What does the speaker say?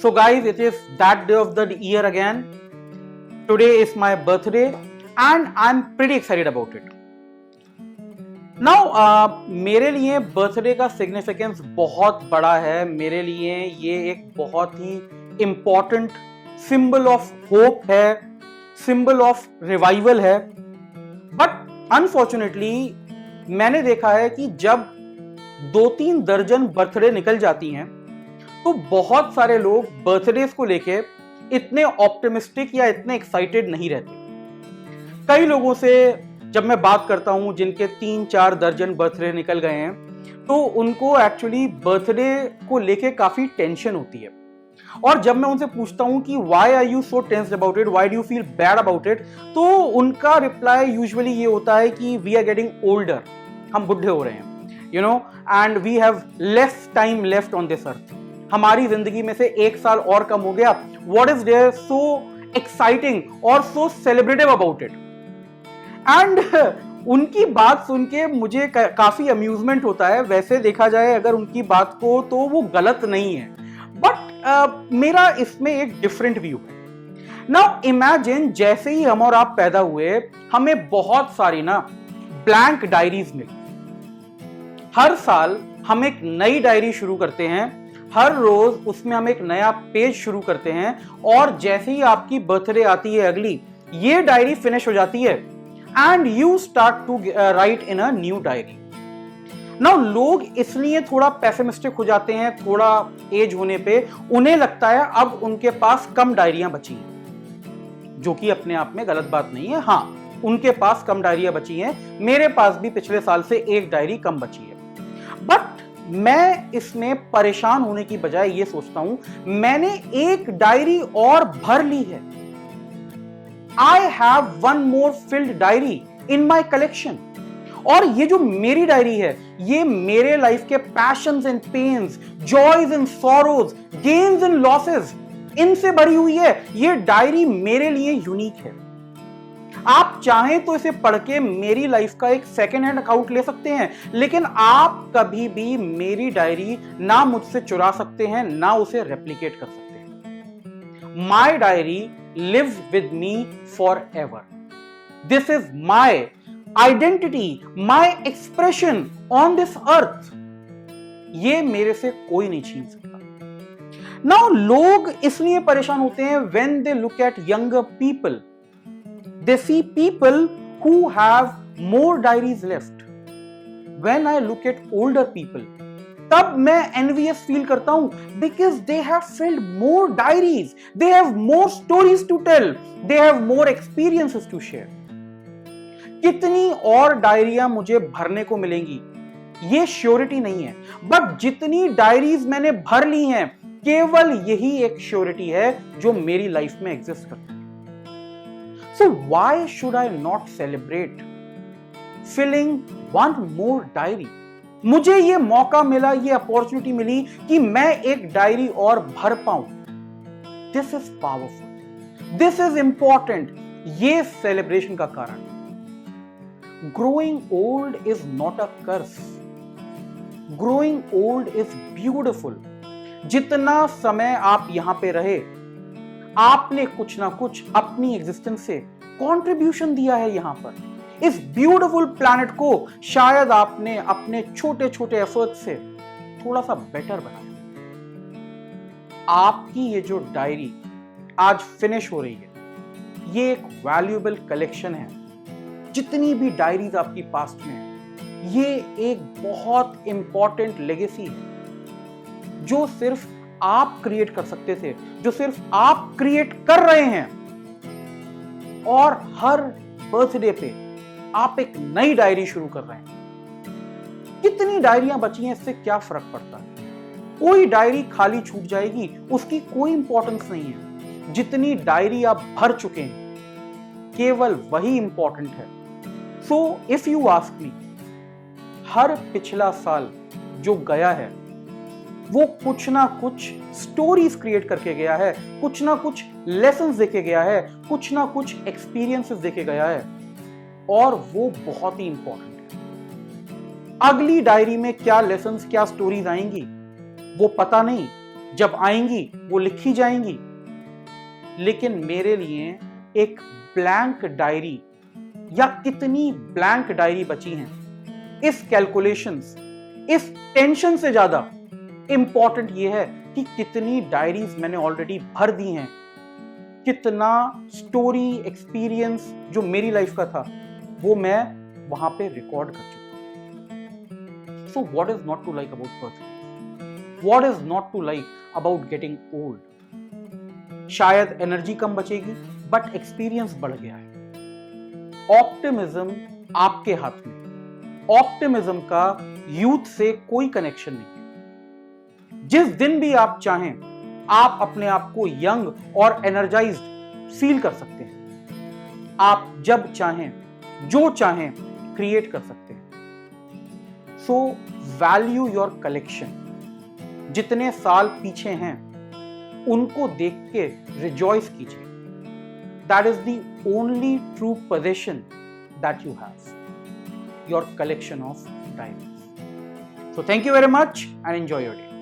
So guys, it is that day of the year again. Today is my birthday and I'm pretty excited about it. Now, मेरे लिए birthday का significance बहुत बड़ा है. मेरे लिए ये एक बहुत ही इम्पॉर्टेंट सिंबल ऑफ होप है, सिंबल ऑफ रिवाइवल है. बट अनफॉर्चुनेटली मैंने देखा है कि जब 2-3 दर्जन बर्थडे निकल जाती हैं तो बहुत सारे लोग बर्थडेज को लेके इतने ऑप्टिमिस्टिक या इतने एक्साइटेड नहीं रहते. कई लोगों से जब मैं बात करता हूं जिनके 3-4 दर्जन बर्थडे निकल गए हैं तो उनको एक्चुअली बर्थडे को लेके काफी टेंशन होती है. और जब मैं उनसे पूछता हूं कि why are you so tensed about it, why do you feel bad about it, तो उनका रिप्लाई यूजुअली ये होता है कि वी आर गेटिंग ओल्डर, हम बुढ़े हो रहे हैं, you know, and we have less time left on this earth. हमारी जिंदगी में से 1 साल और कम हो गया. What is there so exciting और so celebrative about it. And उनकी बात सुन के मुझे काफी अम्यूजमेंट होता है. वैसे देखा जाए अगर उनकी बात को तो वो गलत नहीं है, बट मेरा इसमें एक डिफरेंट व्यू है. नाउ इमेजिन जैसे ही हम और आप पैदा हुए हमें बहुत सारी ना ब्लैंक डायरीज मिली. हर साल हम एक नई डायरी शुरू करते हैं, हर रोज उसमें हम एक नया पेज शुरू करते हैं, और जैसे ही आपकी बर्थडे आती है अगली, ये डायरी फिनिश हो जाती है and you start to write in a new diary. Now लोग इसलिए थोड़ा पेसिमिस्टिक हो जाते हैं थोड़ा एज होने पे. उन्हें लगता है अब उनके पास कम डायरियां बची हैं, जो कि अपने आप में गलत बात नहीं है. हाँ, उनके पास कम डायरियां बची हैं. मेरे पास भी पिछले साल से 1 डायरी कम बची है. बट मैं इसमें परेशान होने की बजाय ये सोचता हूं मैंने 1 डायरी और भर ली है. I have one more filled diary in my collection. और ये जो मेरी डायरी है ये मेरे लाइफ के patience and pains, joys and sorrows, gains and losses, इनसे भरी हुई है. ये डायरी मेरे लिए यूनिक है. आप चाहें तो इसे पढ़ के मेरी लाइफ का एक सेकेंड हैंड अकाउंट ले सकते हैं, लेकिन आप कभी भी मेरी डायरी ना मुझसे चुरा सकते हैं ना उसे रेप्लिकेट कर सकते हैं. My diary lives with me forever. This is my identity, my expression on this earth. ये मेरे से कोई नहीं छीन सकता. Now लोग इसलिए परेशान होते हैं when they look at younger people. They see people who have more diaries left. When I look at older people, तब मैं एनवियस फील करता हूं because they have filled more diaries, they have more stories to tell, they have more experiences to share. कितनी और डायरियां मुझे भरने को मिलेंगी ये श्योरिटी नहीं है, बट जितनी डायरीज मैंने भर ली हैं केवल यही एक श्योरिटी है जो मेरी लाइफ में एग्जिस्ट करती है. So why should I not celebrate filling one more diary. मुझे ये मौका मिला, ये अपॉर्चुनिटी मिली कि मैं एक डायरी और भर पाऊं. This is powerful, this is important. ये सेलिब्रेशन का कारण. Growing old is not a curse, growing old is beautiful. जितना समय आप यहां पे रहे आपने कुछ ना कुछ अपनी एग्जिस्टेंस से कंट्रीब्यूशन दिया है. यहां पर इस ब्यूटीफुल प्लैनेट को शायद आपने अपने छोटे छोटे एफर्ट से थोड़ा सा बेटर बनाया. आपकी ये जो डायरी आज फिनिश हो रही है ये एक वैल्यूएबल कलेक्शन है. जितनी भी डायरीज आपकी पास्ट में है ये एक बहुत इंपॉर्टेंट लेगेसी है जो सिर्फ आप क्रिएट कर सकते थे, जो सिर्फ आप क्रिएट कर रहे हैं. और हर बर्थडे पे आप एक नई डायरी शुरू कर रहे हैं. कितनी डायरियां बची हैं इससे क्या फर्क पड़ता है. कोई डायरी खाली छूट जाएगी उसकी कोई इंपॉर्टेंस नहीं है. जितनी डायरी आप भर चुके हैं केवल वही इंपॉर्टेंट है. So if you ask me, हर पिछला साल जो गया है वो कुछ ना कुछ स्टोरीज क्रिएट करके गया है, कुछ ना कुछ लेसन्स देके गया है, कुछ ना कुछ एक्सपीरियंसेस देके गया है, और वो बहुत ही इंपॉर्टेंट है. अगली डायरी में क्या लेसन्स क्या स्टोरीज आएंगी वो पता नहीं, जब आएंगी वो लिखी जाएंगी, लेकिन मेरे लिए एक ब्लैंक डायरी या कितनी ब्लैंक डायरी बची हैं, इस कैलकुलेशंस, इस टेंशन से ज्यादा इंपॉर्टेंट ये है कि कितनी डायरीज मैंने ऑलरेडी भर दी हैं, कितना स्टोरी एक्सपीरियंस जो मेरी लाइफ का था वो मैं वहां पे रिकॉर्ड कर चुका। So what is not to like about person, what is not to like about getting old? शायद एनर्जी कम बचेगी बट एक्सपीरियंस बढ़ गया है। ऑप्टिमिज्म आपके हाथ में, ऑप्टिमिज्म का यूथ से कोई कनेक्शन नहीं है। जिस दिन भी आप चाहें आप अपने आप को यंग और एनर्जाइज्ड फील कर सकते हैं। आप जब चाहें जो चाहें क्रिएट कर सकते हैं। So value your collection. जितने साल पीछे हैं उनको देख के रिजॉइस कीजिए। That is the only true possession that you have, your collection of diamonds. So thank you very much and enjoy your day.